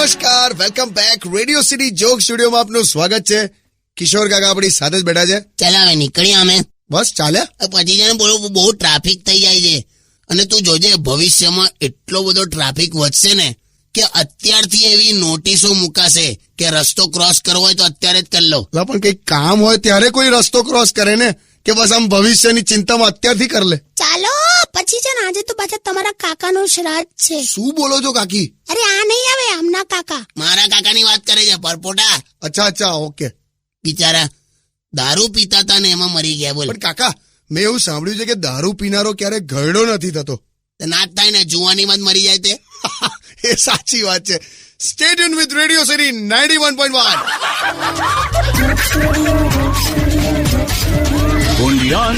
નમસ્કાર, welcome back. Radio city joke સ્ટુડિયોમાં આપનું સ્વાગત છે. કિશોર કાકા આપણી સાથે જ બેઠા છે. ચાલ હવે નીકળી અમે બસ ચાલ્યા. પછી છે ને બહુ ટ્રાફિક થઈ જાય છે અને તું જોજે ભવિષ્યમાં એટલો બધો ટ્રાફિક વધશે ને કે અત્યારથી એવી નોટિસો મુકાશે કે રસ્તો ક્રોસ કરવો હોય તો અત્યારે જ કરી લો. પણ કઈ કામ હોય ત્યારે કોઈ રસ્તો ક્રોસ કરે ને, કે બસ આમ ભવિષ્યની ચિંતામાં અત્યારથી કરી લે. ચાલો પછી છે ને આજે તો પાછા તમારા કાકાનો શ્રાદ્ધ છે. શું બોલો છો કાકી? અરે આ નહીં આવે, આમના કાકા. મારા કાકાની વાત કરે છે પરપોટા. અચ્છા ઓકે. બિચારા દારૂ પીતા હતા ને એમાં મરી ગયા. બોલ. પણ કાકા, મેં એવું સાંભળ્યું છે કે દારૂ પીનારો ક્યારે ઘરડો નથી થતો. ના જ થાય ને, જુવાનીમાં જ મરી જાય તે. એ સાચી વાત છે. Stay tune with radio city 91.1. Only on